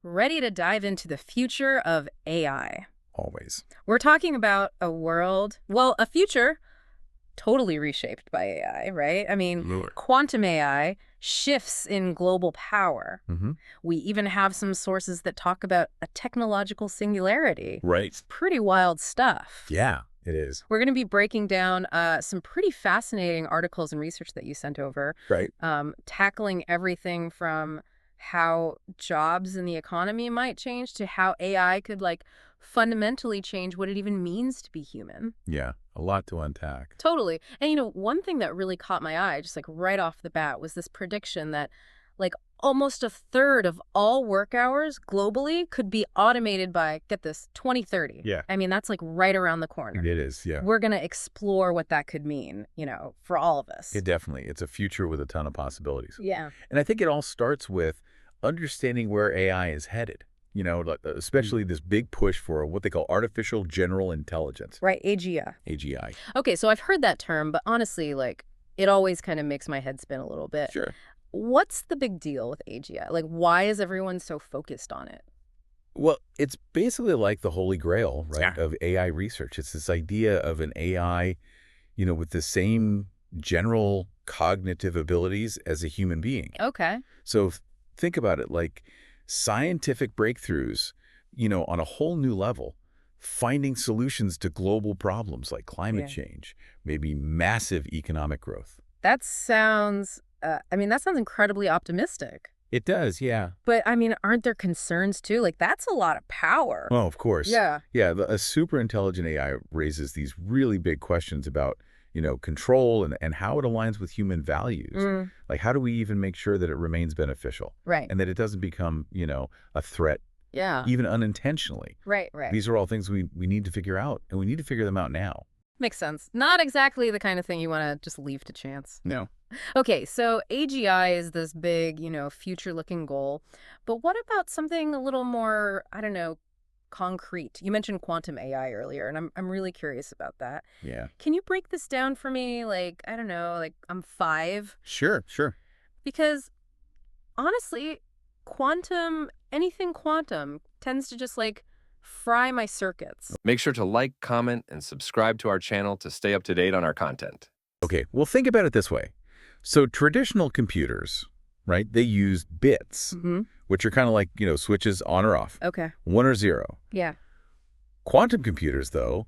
ready to dive into the future of AI. Always. We're talking about a world, well, a future totally reshaped by AI, right? I mean, Lord. quantum AI, shifts in global power. Mm-hmm. We even have some sources that talk about a technological singularity. Right. It's pretty wild stuff. Yeah, it is. We're going to be breaking down some pretty fascinating articles and research that you sent over. Right. Tackling everything from how jobs in the economy might change to how AI could, like, fundamentally change what it even means to be human. Yeah, a lot to unpack. Totally. And, one thing that really caught my eye, just like right off the bat, was this prediction that, like, almost a third of all work hours globally could be automated by, get this, 2030. Yeah. I mean, that's like right around the corner. It is, yeah. We're going to explore what that could mean, for all of us. It's a future with a ton of possibilities. Yeah. And I think it all starts with understanding where AI is headed. Especially this big push for what they call artificial general intelligence. Right, AGI. AGI. Okay, so I've heard that term, but honestly, like, it always kind of makes my head spin a little bit. Sure. What's the big deal with AGI? Like, why is everyone so focused on it? Well, it's basically like the holy grail, right, of AI research. It's this idea of an AI, with the same general cognitive abilities as a human being. Okay. So think about it like scientific breakthroughs, on a whole new level, finding solutions to global problems like climate change, maybe massive economic growth. That sounds, that sounds incredibly optimistic. It does, yeah. But, aren't there concerns too? Like, that's a lot of power. Oh, of course. Yeah. Yeah, a super intelligent AI raises these really big questions about, control and how it aligns with human values. Like, how do we even make sure that it remains beneficial? Right. And that it doesn't become, a threat, even unintentionally. Right. These are all things we need to figure out, and we need to figure them out now. Makes sense. Not exactly the kind of thing you want to just leave to chance. No. Okay, so AGI is this big, future-looking goal. But what about something a little more, concrete? You mentioned quantum AI earlier, and I'm really curious about that. Yeah. Can you break this down for me? Like, I'm 5. Sure. Because honestly, anything quantum tends to just fry my circuits. Make sure to like, comment, and subscribe to our channel to stay up to date on our content. Okay, well, think about it this way. So traditional computers, right, they use bits, which are kind of like, switches on or off. Okay. 1 or 0. Yeah. Quantum computers, though,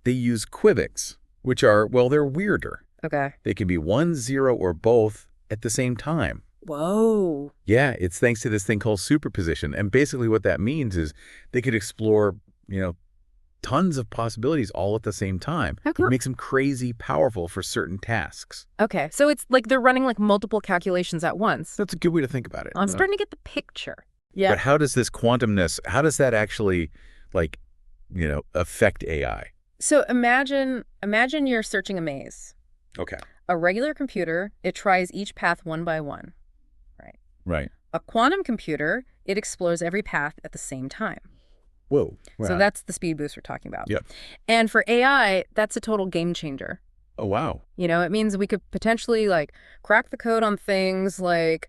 they use qubits, which are, well, they're weirder. Okay. They can be 1, 0, or both at the same time. Whoa. Yeah, it's thanks to this thing called superposition. And basically what that means is they could explore, tons of possibilities all at the same time. Okay. It makes them crazy powerful for certain tasks. Okay, so it's like they're running multiple calculations at once. That's a good way to think about it. I'm starting to get the picture. Yeah. But how does this quantumness, how does that actually, affect AI? So imagine you're searching a maze. Okay. A regular computer, it tries each path one by one. Right. A quantum computer, it explores every path at the same time. Whoa. Wow. So that's the speed boost we're talking about. Yep. And for AI, that's a total game changer. Oh, wow. It means we could potentially crack the code on things like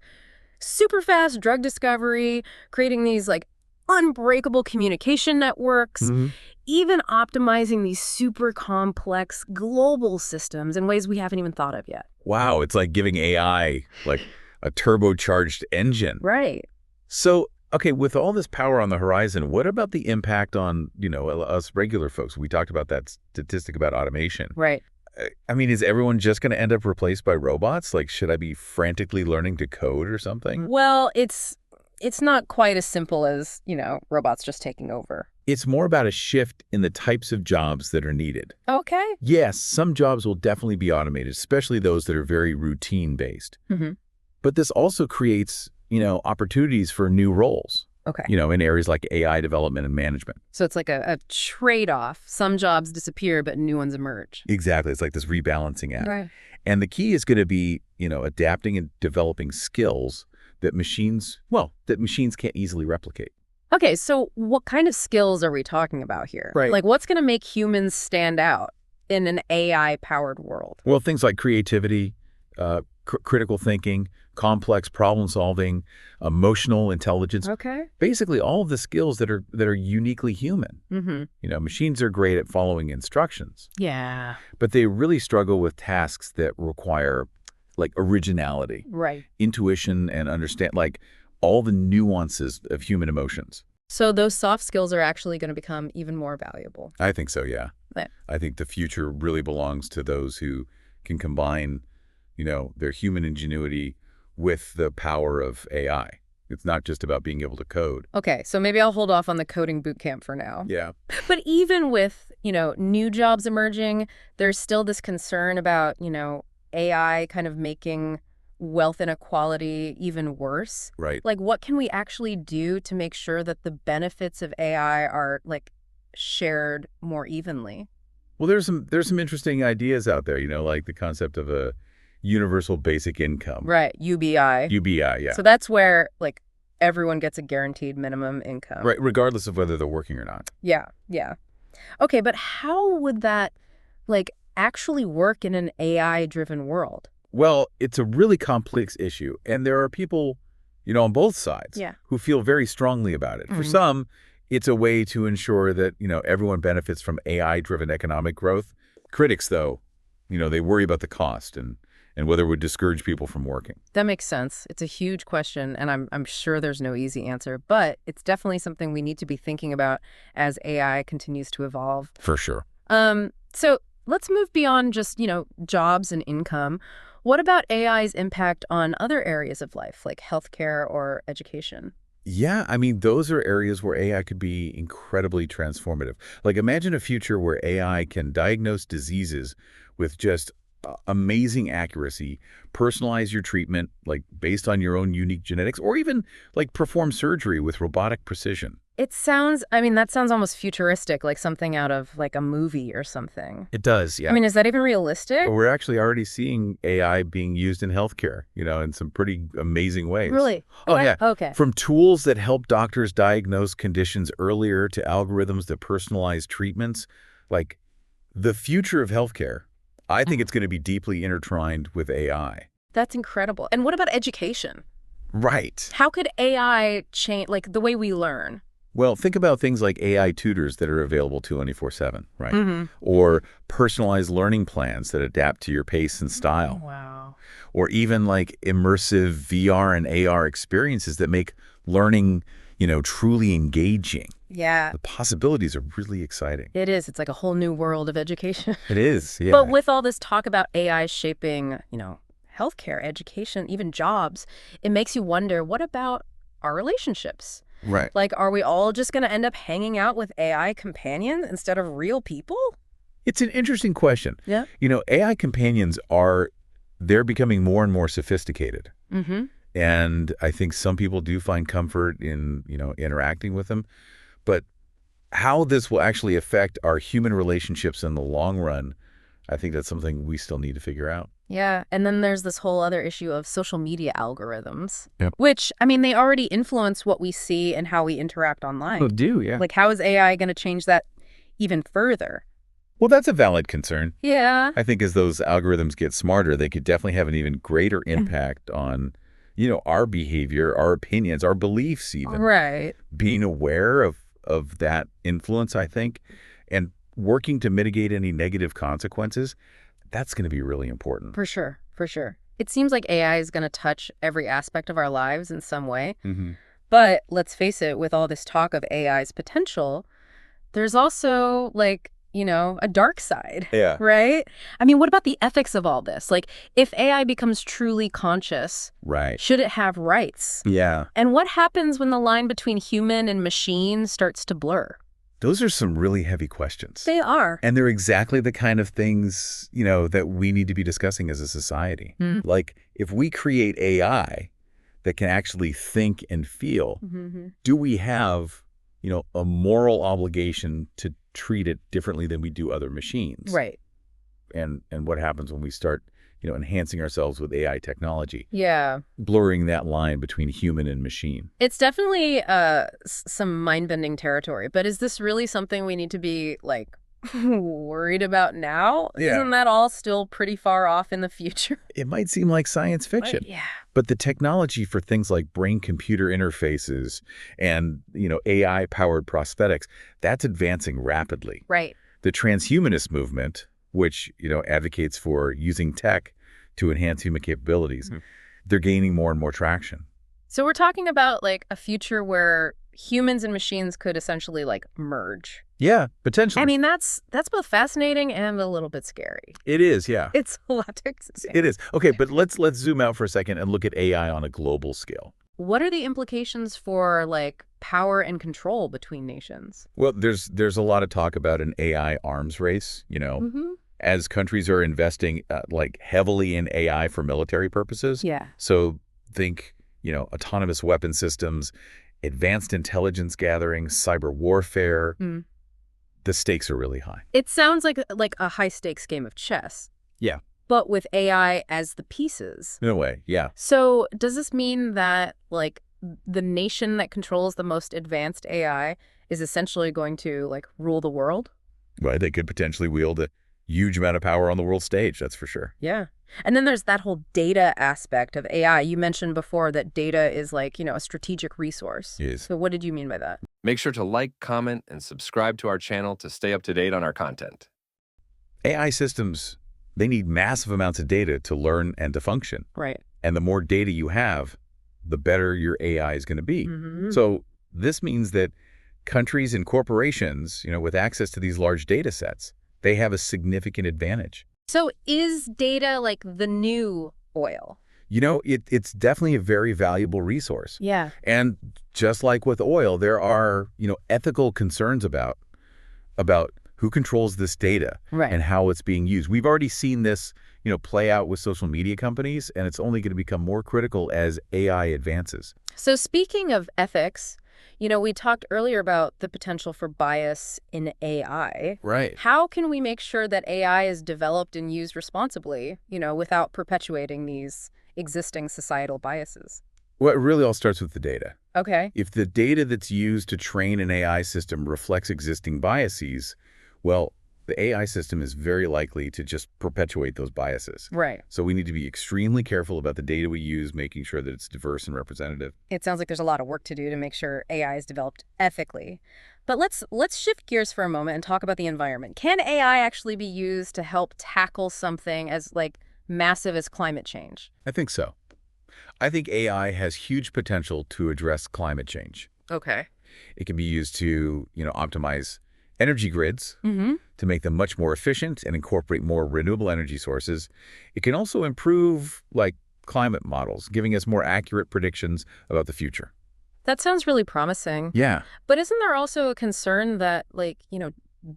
super fast drug discovery, creating these unbreakable communication networks, even optimizing these super complex global systems in ways we haven't even thought of yet. Wow. It's like giving AI a turbocharged engine. Right. So, okay, with all this power on the horizon, what about the impact on, us regular folks? We talked about that statistic about automation. Right. Is everyone just going to end up replaced by robots? Should I be frantically learning to code or something? Well, it's not quite as simple as, robots just taking over. It's more about a shift in the types of jobs that are needed. Okay. Yes, some jobs will definitely be automated, especially those that are very routine-based. But this also creates, opportunities for new roles. Okay. In areas like AI development and management. So it's like a trade-off. Some jobs disappear, but new ones emerge. Exactly. It's like this rebalancing act. Right. And the key is going to be, adapting and developing skills that machines can't easily replicate. Okay, so what kind of skills are we talking about here? Right. What's going to make humans stand out in an AI-powered world? Well, things like creativity, critical thinking, complex problem solving, emotional intelligence. Okay. Basically, all of the skills that are uniquely human. Machines are great at following instructions, Yeah. but they really struggle with tasks that require like originality, Right. intuition, and understand like all the nuances of human emotions. So those soft skills are actually going to become even more valuable. I think so, yeah. Yeah. I think the future really belongs to those who can combine, their human ingenuity with the power of AI. It's not just about being able to code. Okay, so maybe I'll hold off on the coding boot camp for now. Yeah. But even with, new jobs emerging, there's still this concern about, AI kind of making wealth inequality even worse. Right. Like, what can we actually do to make sure that the benefits of AI are, like, shared more evenly? Well, there's some interesting ideas out there, like the concept of a universal basic income. Right, UBI. UBI, yeah. So that's where, like, everyone gets a guaranteed minimum income. Right, regardless of whether they're working or not. Yeah, yeah. Okay, but how would that, like, actually work in an AI-driven world? Well, it's a really complex issue, and there are people, on both sides who feel very strongly about it. For some, it's a way to ensure that, everyone benefits from AI-driven economic growth. Critics, though, they worry about the cost and whether it would discourage people from working. That makes sense. It's a huge question, and I'm sure there's no easy answer, but it's definitely something we need to be thinking about as AI continues to evolve. For sure. So let's move beyond just, jobs and income. What about AI's impact on other areas of life, like healthcare or education? Yeah, I mean, those are areas where AI could be incredibly transformative. Like, imagine a future where AI can diagnose diseases with just amazing accuracy, personalize your treatment, like, based on your own unique genetics, or even, like, perform surgery with robotic precision. That sounds almost futuristic, like something out of, like, a movie or something. It does, yeah. Is that even realistic? We're actually already seeing AI being used in healthcare, in some pretty amazing ways. Really? Oh, yeah. Okay. From tools that help doctors diagnose conditions earlier to algorithms that personalize treatments, like the future of healthcare, I think it's going to be deeply intertwined with AI. That's incredible. And what about education? Right. How could AI change, like, the way we learn? Well, think about things like AI tutors that are available 24/7, right? Or personalized learning plans that adapt to your pace and style. Wow. Or even like immersive VR and AR experiences that make learning, truly engaging. Yeah. The possibilities are really exciting. It is. It's like a whole new world of education. It is, yeah. But with all this talk about AI shaping, healthcare, education, even jobs, it makes you wonder, what about our relationships? Right. Like, are we all just going to end up hanging out with AI companions instead of real people? It's an interesting question. Yeah. AI companions they're becoming more and more sophisticated. And I think some people do find comfort in, interacting with them. But how this will actually affect our human relationships in the long run, I think that's something we still need to figure out. Yeah, and then there's this whole other issue of social media algorithms, Yep. which, they already influence what we see and how we interact online. Oh, do, yeah. Like, how is AI going to change that even further? Well, that's a valid concern. Yeah. I think as those algorithms get smarter, they could definitely have an even greater impact on, our behavior, our opinions, our beliefs even. Right. Being aware of that influence, I think, and working to mitigate any negative consequences, that's going to be really important. For sure. For sure. It seems like AI is going to touch every aspect of our lives in some way. But let's face it, with all this talk of AI's potential, there's also, like, a dark side. Yeah. Right? What about the ethics of all this? Like, if AI becomes truly conscious, Right. should it have rights? Yeah. And what happens when the line between human and machine starts to blur? Those are some really heavy questions. They are. And they're exactly the kind of things, that we need to be discussing as a society. Like, if we create AI that can actually think and feel, do we have, a moral obligation to treat it differently than we do other machines? Right. And what happens when we start, enhancing ourselves with AI technology? Yeah. Blurring that line between human and machine. It's definitely some mind-bending territory, but is this really something we need to be, like, Worried about now? Yeah. Isn't that all still pretty far off in the future? It might seem like science fiction. Yeah. But the technology for things like brain-computer interfaces and, AI-powered prosthetics, that's advancing rapidly. Right. The transhumanist movement, which, advocates for using tech to enhance human capabilities, they're gaining more and more traction. So we're talking about like a future where humans and machines could essentially like merge. Yeah, potentially. I mean, that's both fascinating and a little bit scary. It is, yeah. It's a lot to explain. It is. Okay, but let's zoom out for a second and look at AI on a global scale. What are the implications for like power and control between nations? Well, there's a lot of talk about an AI arms race, as countries are investing like heavily in AI for military purposes. Yeah. So think, autonomous weapon systems, advanced intelligence gathering, cyber warfare. The stakes are really high. It sounds like a high stakes game of chess. Yeah. But with AI as the pieces. In a way, yeah. So does this mean that like the nation that controls the most advanced AI is essentially going to like rule the world? Right, they could potentially wield a huge amount of power on the world stage, that's for sure. Yeah. And then there's that whole data aspect of AI. You mentioned before that data is like, a strategic resource. Yes. So what did you mean by that? Make sure to like, comment, and subscribe to our channel to stay up to date on our content. AI systems, they need massive amounts of data to learn and to function. Right. And the more data you have, the better your AI is going to be. So this means that countries and corporations, with access to these large data sets, they have a significant advantage. So is data like the new oil? It's definitely a very valuable resource. Yeah. And just like with oil, there are, ethical concerns about who controls this data and how it's being used. We've already seen this, play out with social media companies, and it's only going to become more critical as AI advances. So speaking of ethics, we talked earlier about the potential for bias in AI. Right. How can we make sure that AI is developed and used responsibly, without perpetuating these existing societal biases? Well, it really all starts with the data. Okay. If the data that's used to train an AI system reflects existing biases, well, the AI system is very likely to just perpetuate those biases. Right. So we need to be extremely careful about the data we use, making sure that it's diverse and representative. It sounds like there's a lot of work to do to make sure AI is developed ethically. But let's shift gears for a moment and talk about the environment. Can AI actually be used to help tackle something as like massive as climate change? I think so. I think AI has huge potential to address climate change. Okay. It can be used to, optimize energy grids to make them much more efficient and incorporate more renewable energy sources. It can also improve, climate models, giving us more accurate predictions about the future. That sounds really promising. Yeah. But isn't there also a concern that,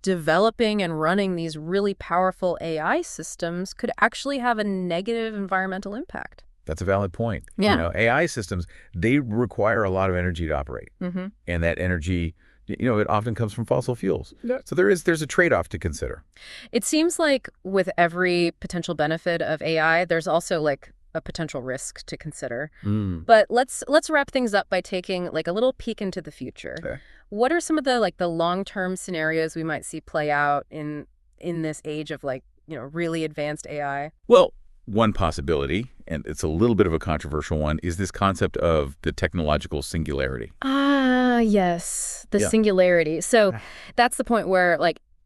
developing and running these really powerful AI systems could actually have a negative environmental impact? That's a valid point. Yeah. AI systems, they require a lot of energy to operate. And that energy, it often comes from fossil fuels. Yeah. So there's a trade-off to consider. It seems like with every potential benefit of AI, there's also a potential risk to consider. But let's wrap things up by taking a little peek into the future. Okay. What are some of the long-term scenarios we might see play out in this age of really advanced AI? Well, one possibility, and it's a little bit of a controversial one, is this concept of the technological singularity. Ah, yes, the singularity. So that's the point where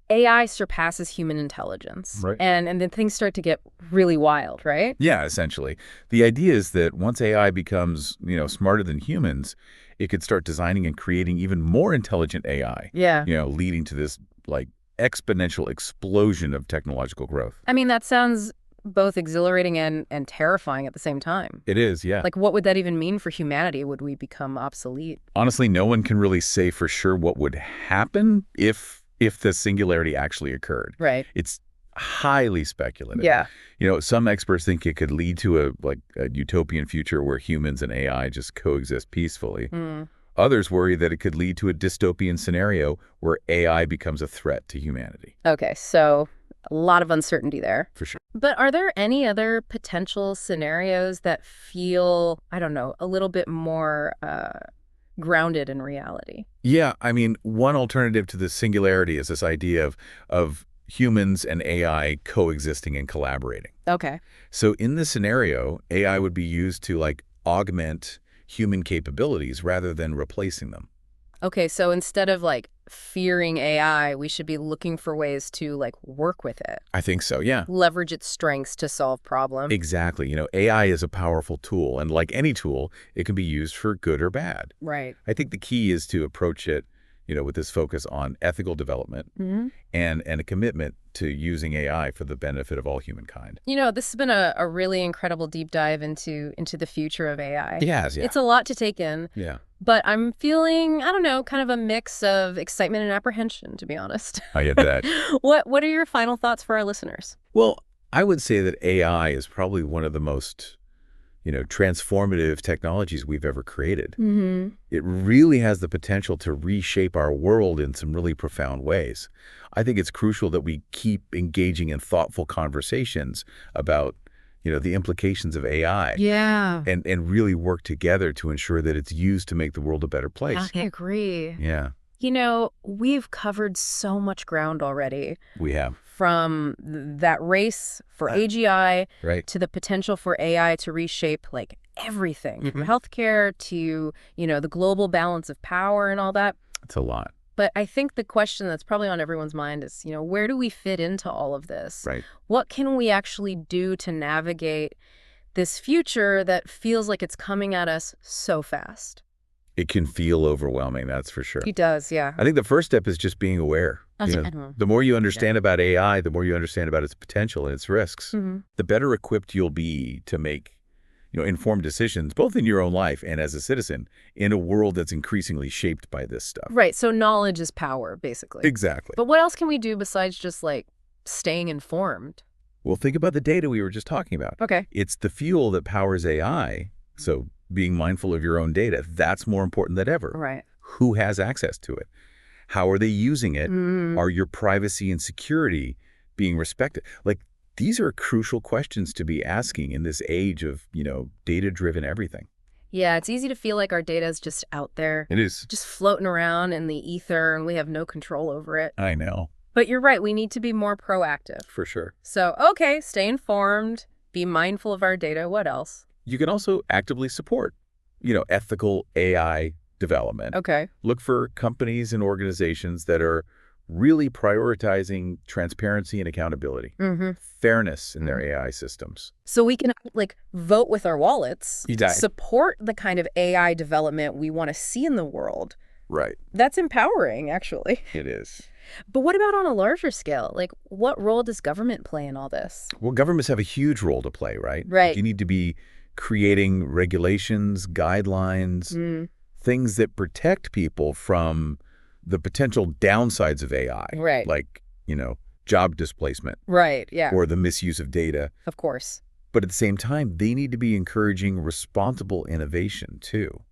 AI surpasses human intelligence. Right. And then things start to get really wild, right? Yeah, essentially. The idea is that once AI becomes, smarter than humans, it could start designing and creating even more intelligent AI. Yeah. Leading to this exponential explosion of technological growth. I mean, that sounds both exhilarating and terrifying at the same time. It is, yeah. What would that even mean for humanity? Would we become obsolete? Honestly, no one can really say for sure what would happen if the singularity actually occurred. Right. It's highly speculative. Yeah. Some experts think it could lead to a utopian future where humans and AI just coexist peacefully. Others worry that it could lead to a dystopian scenario where AI becomes a threat to humanity. Okay, so a lot of uncertainty there. For sure. But are there any other potential scenarios that feel, I don't know, a little bit more grounded in reality. Yeah, I mean, one alternative to this singularity is this idea of humans and AI coexisting and collaborating. Okay. So in this scenario, AI would be used to like augment human capabilities rather than replacing them. Okay, so instead of like fearing AI, we should be looking for ways to like work with it, I think so, yeah. leverage its strengths to solve problems. Exactly. AI is a powerful tool, and like any tool, it can be used for good or bad. Right. I think the key is to approach it, with this focus on ethical development and a commitment to using AI for the benefit of all humankind. This has been a really incredible deep dive into the future of AI. Yes, yeah. It's a lot to take in. Yeah. But I'm feeling, I don't know, kind of a mix of excitement and apprehension, to be honest. I get that. What are your final thoughts for our listeners? Well, I would say that AI is probably one of the most, transformative technologies we've ever created. It really has the potential to reshape our world in some really profound ways. I think it's crucial that we keep engaging in thoughtful conversations about, the implications of AI. Yeah. And really work together to ensure that it's used to make the world a better place. I agree. Yeah, We've covered so much ground already. we have. From that race for AGI Right. to the potential for AI to reshape like everything from healthcare to, the global balance of power and all that. It's a lot. But I think the question that's probably on everyone's mind is, where do we fit into all of this? Right. What can we actually do to navigate this future that feels like it's coming at us so fast? It can feel overwhelming, that's for sure. It does, yeah. I think the first step is just being aware. The more you understand about AI, the more you understand about its potential and its risks, the better equipped you'll be to make, informed decisions, both in your own life and as a citizen, in a world that's increasingly shaped by this stuff. Right, so knowledge is power, basically. Exactly. But what else can we do besides just, like, staying informed? Well, think about the data we were just talking about. Okay. It's the fuel that powers AI, so being mindful of your own data, that's more important than ever. Right. Who has access to it? How are they using it? Are your privacy and security being respected? Like, these are crucial questions to be asking in this age of, data-driven everything. Yeah, it's easy to feel like our data is just out there. It is. Just floating around in the ether and we have no control over it. I know. But you're right, we need to be more proactive. For sure. So, okay, stay informed, be mindful of our data. What else? You can also actively support, ethical AI development. Okay. Look for companies and organizations that are really prioritizing transparency and accountability, fairness in their AI systems. So we can, like, vote with our wallets, Exactly. support the kind of AI development we want to see in the world. Right. That's empowering, actually. It is. But what about on a larger scale? Like, what role does government play in all this? Well, governments have a huge role to play, right? Right. You need to be creating regulations, guidelines, things that protect people from the potential downsides of AI. Right. Like, job displacement. Right, yeah. Or the misuse of data. Of course. But at the same time, they need to be encouraging responsible innovation, too.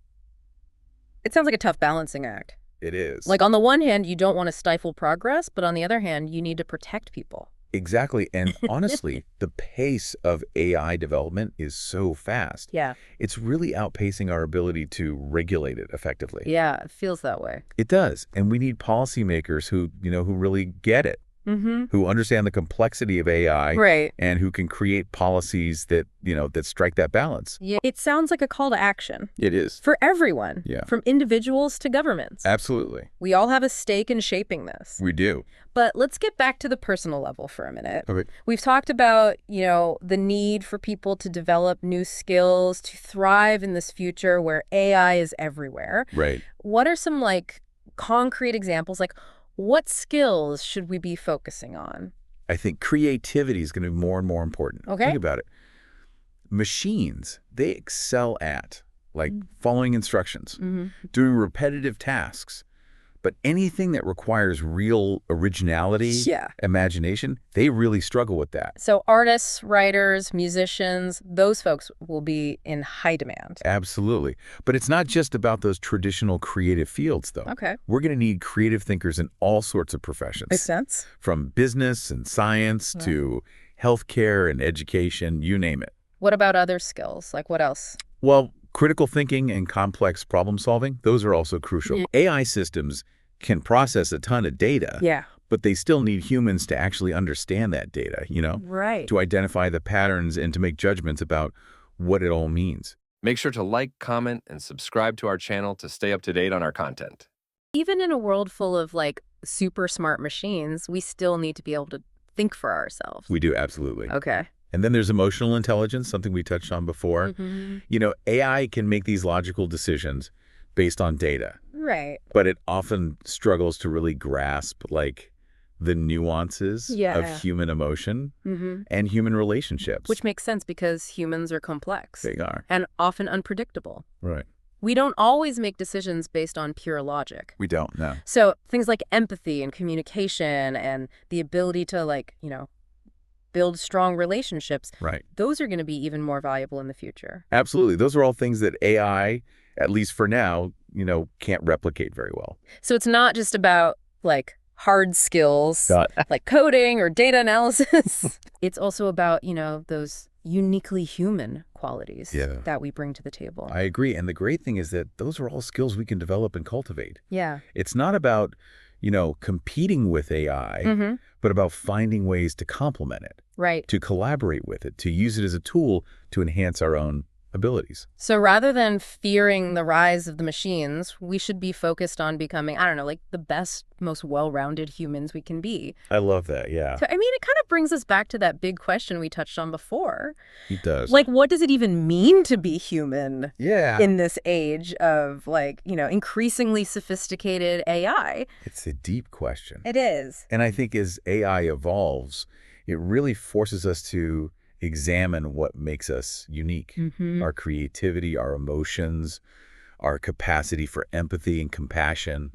It sounds like a tough balancing act. It is. Like, on the one hand, you don't want to stifle progress, but on the other hand, you need to protect people. Exactly. And honestly, the pace of AI development is so fast. Yeah. It's really outpacing our ability to regulate it effectively. Yeah, it feels that way. It does. And we need policymakers who really get it, who understand the complexity of AI, Right. and who can create policies that, that strike that balance. Yeah. It sounds like a call to action. It is. For everyone. Yeah. From individuals to governments. Absolutely. We all have a stake in shaping this. We do. But let's get back to the personal level for a minute. Okay. We've talked about, the need for people to develop new skills, to thrive in this future where AI is everywhere. Right. What are some, like, concrete examples? Like, what skills should we be focusing on? I think creativity is going to be more and more important. Okay. Think about it. Machines, they excel at, like, following instructions, doing repetitive tasks. But anything that requires real originality, Yeah. imagination, they really struggle with that. So artists, writers, musicians, those folks will be in high demand. Absolutely. But it's not just about those traditional creative fields, though. Okay. We're going to need creative thinkers in all sorts of professions. Makes sense. From business and science to healthcare and education, you name it. What about other skills? Like, what else? Well, Critical thinking and complex problem solving, those are also crucial. Yeah. AI systems can process a ton of data, Yeah. but they still need humans to actually understand that data, Right. to identify the patterns and to make judgments about what it all means. Make sure to like, comment, and subscribe to our channel to stay up to date on our content. Even in a world full of like super smart machines, we still need to be able to think for ourselves. We do, absolutely. Okay. And then there's emotional intelligence, something we touched on before. Mm-hmm. AI can make these logical decisions based on data, Right. but it often struggles to really grasp like the nuances Yeah. of human emotion Mm-hmm. and human relationships. Which makes sense because humans are complex they are. and often unpredictable. Right. We don't always make decisions based on pure logic. We don't, no. So things like empathy and communication and the ability to build strong relationships, Right. those are going to be even more valuable in the future. Absolutely. Those are all things that AI, at least for now, can't replicate very well. So it's not just about hard skills like coding or data analysis. It's also about, those uniquely human qualities that we bring to the table. I agree. And the great thing is that those are all skills we can develop and cultivate. Yeah. It's not about, competing with AI, but about finding ways to complement it, Right. to collaborate with it, to use it as a tool to enhance our own abilities. So rather than fearing the rise of the machines, we should be focused on becoming, the best, most well-rounded humans we can be. I love that, yeah. So, it kind of brings us back to that big question we touched on before. It does. What does it even mean to be human in this age of, increasingly sophisticated AI? It's a deep question. It is. And I think as AI evolves, it really forces us to examine what makes us unique. Our creativity, our emotions, our capacity for empathy and compassion.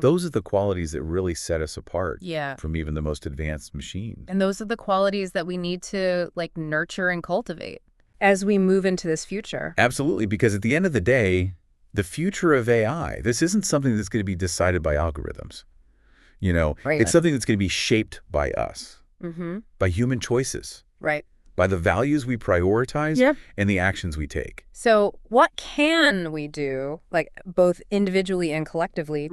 Those are the qualities that really set us apart from even the most advanced machines. And those are the qualities that we need to nurture and cultivate as we move into this future. Absolutely, because at the end of the day, the future of AI, this isn't something that's going to be decided by algorithms. Right. It's something that's going to be shaped by us, by human choices. Right. By the values we prioritize and the actions we take. So what can we do, both individually and collectively,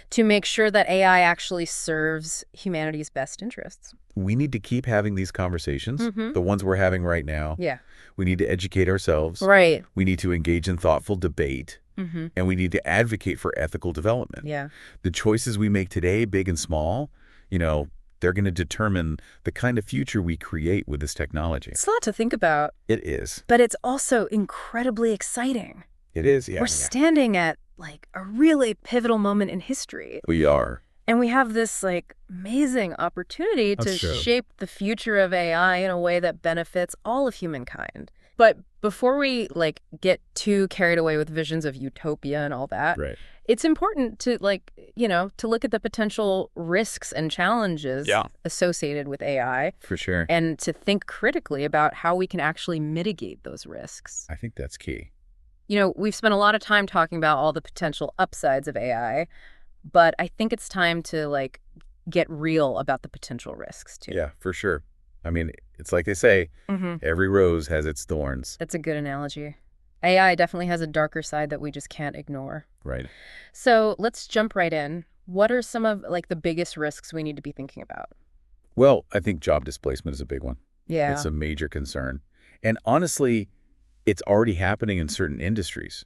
to make sure that AI actually serves humanity's best interests? We need to keep having these conversations, the ones we're having right now. Yeah. We need to educate ourselves. Right. We need to engage in thoughtful debate. And we need to advocate for ethical development. Yeah. The choices we make today, big and small, they're going to determine the kind of future we create with this technology. It's a lot to think about. It is. But it's also incredibly exciting. It is, yeah. We're standing at, a really pivotal moment in history. We are. And we have this, amazing opportunity to shape the future of AI in a way that benefits all of humankind. But before we, get too carried away with visions of utopia and all that, it's important to, to look at the potential risks and challenges associated with AI. For sure. And to think critically about how we can actually mitigate those risks. I think that's key. We've spent a lot of time talking about all the potential upsides of AI, but I think it's time to, get real about the potential risks, too. Yeah, for sure. It's like they say, every rose has its thorns. That's a good analogy. AI definitely has a darker side that we just can't ignore. Right. So let's jump right in. What are some of the biggest risks we need to be thinking about? Well, I think job displacement is a big one. Yeah. It's a major concern. And honestly, it's already happening in certain industries.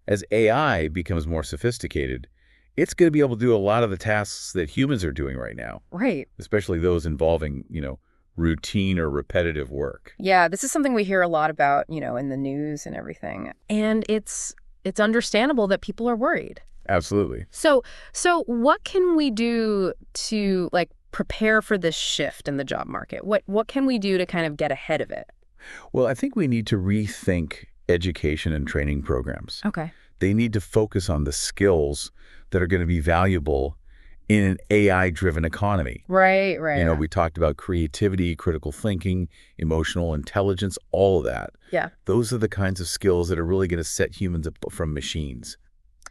As AI becomes more sophisticated, it's going to be able to do a lot of the tasks that humans are doing right now. Right. Especially those involving, routine or repetitive work. Yeah, this is something we hear a lot about, in the news and everything. And it's understandable that people are worried. Absolutely. So what can we do to prepare for this shift in the job market? What can we do to kind of get ahead of it? Well, I think we need to rethink education and training programs. Okay. They need to focus on the skills that are going to be valuable in an AI-driven economy. Right. We talked about creativity, critical thinking, emotional intelligence, all of that. Yeah. Those are the kinds of skills that are really going to set humans up from machines.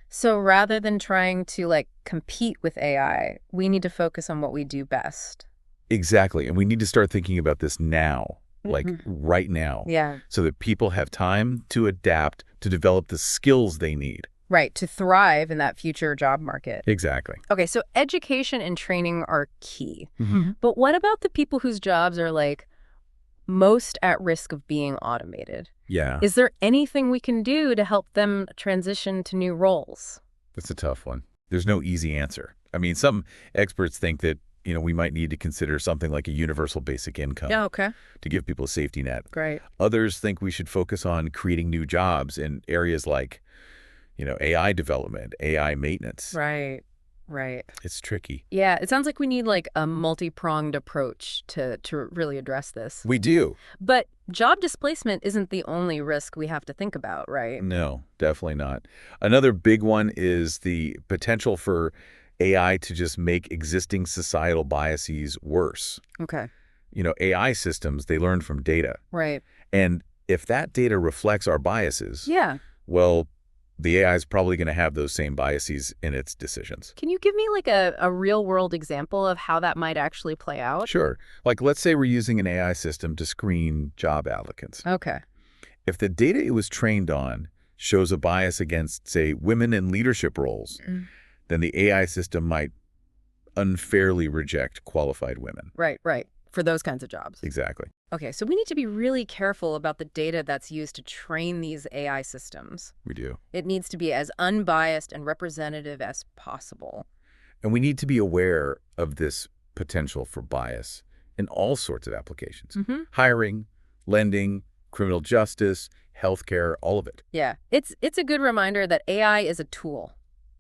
So rather than trying to compete with AI, we need to focus on what we do best. Exactly. And we need to start thinking about this now. like right now, Yeah. so that people have time to adapt, to develop the skills they need. Right, to thrive in that future job market. Exactly. Okay, so education and training are key. Mm-hmm. But what about the people whose jobs are like most at risk of being automated? Yeah, Is there anything we can do to help them transition to new roles? that's a tough one. There's no easy answer. I mean, some experts think that, we might need to consider something like a universal basic income Yeah, okay. to give people a safety net. Great. Others think we should focus on creating new jobs in areas like, AI development, AI maintenance. Right. Right. It's tricky. Yeah, it sounds like we need like a multi-pronged approach to really address this. We do. But job displacement isn't the only risk we have to think about, right? No, definitely not. Another big one is the potential for AI to just make existing societal biases worse. Okay. AI systems, they learn from data. Right. And if that data reflects our biases, Yeah. well, the AI is probably going to have those same biases in its decisions. Can you give me like a real-world example of how that might actually play out? Sure. Like, let's say we're using an AI system to screen job applicants. Okay. If the data it was trained on shows a bias against, say, women in leadership roles, then the AI system might unfairly reject qualified women. Right, right. For those kinds of jobs. Exactly. Okay, so we need to be really careful about the data that's used to train these AI systems. We do. It needs to be as unbiased and representative as possible. And we need to be aware of this potential for bias in all sorts of applications. Hiring, lending, criminal justice, healthcare, all of it. Yeah, it's a good reminder that AI is a tool.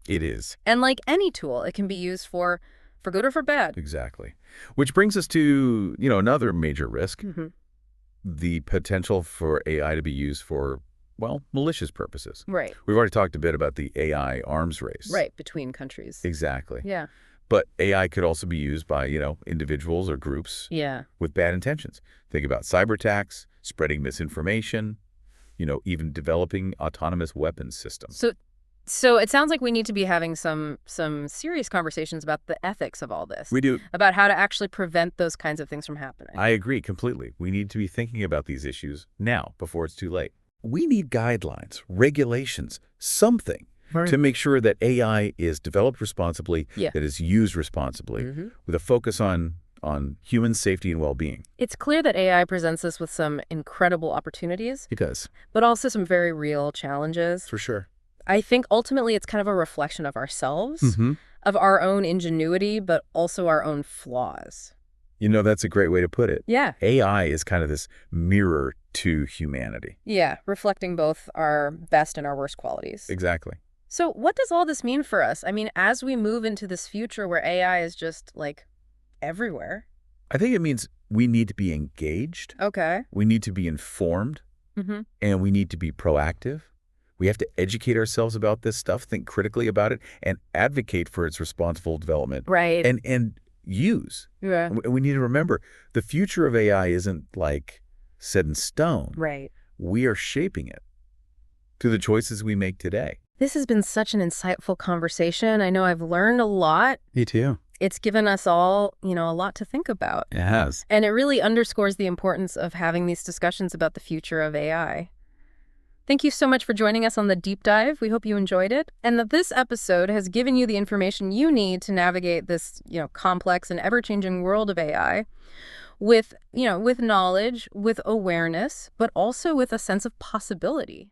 It is. And like any tool, it can be used for good or for bad. Exactly. Which brings us to, another major risk, the potential for AI to be used for, well, malicious purposes. Right. We've already talked a bit about the AI arms race. Right, between countries. Exactly. Yeah. But AI could also be used by, individuals or groups Yeah. with bad intentions. Think about cyber attacks, spreading misinformation, even developing autonomous weapons systems. So it sounds like we need to be having some serious conversations about the ethics of all this. We do. About how to actually prevent those kinds of things from happening. I agree completely. We need to be thinking about these issues now before it's too late. We need guidelines, regulations, something to make sure that AI is developed responsibly, that is used responsibly, with a focus on human safety and well-being. It's clear that AI presents us with some incredible opportunities. It does. But also some very real challenges. For sure. I think ultimately it's kind of a reflection of ourselves, of our own ingenuity, but also our own flaws. That's a great way to put it. Yeah. AI is kind of this mirror to humanity. Yeah, reflecting both our best and our worst qualities. Exactly. So what does all this mean for us? I mean, as we move into this future where AI is just, like, everywhere. I think it means we need to be engaged. Okay. We need to be informed. And we need to be proactive. We have to educate ourselves about this stuff, think critically about it, and advocate for its responsible development. Right. And use. Yeah. We need to remember, the future of AI isn't, like, set in stone. Right. We are shaping it through the choices we make today. This has been such an insightful conversation. I know I've learned a lot. Me too. It's given us all, a lot to think about. It has. And it really underscores the importance of having these discussions about the future of AI. Thank you so much for joining us on the deep dive. We hope you enjoyed it and that this episode has given you the information you need to navigate this, complex and ever-changing world of AI with knowledge, with awareness, but also with a sense of possibility.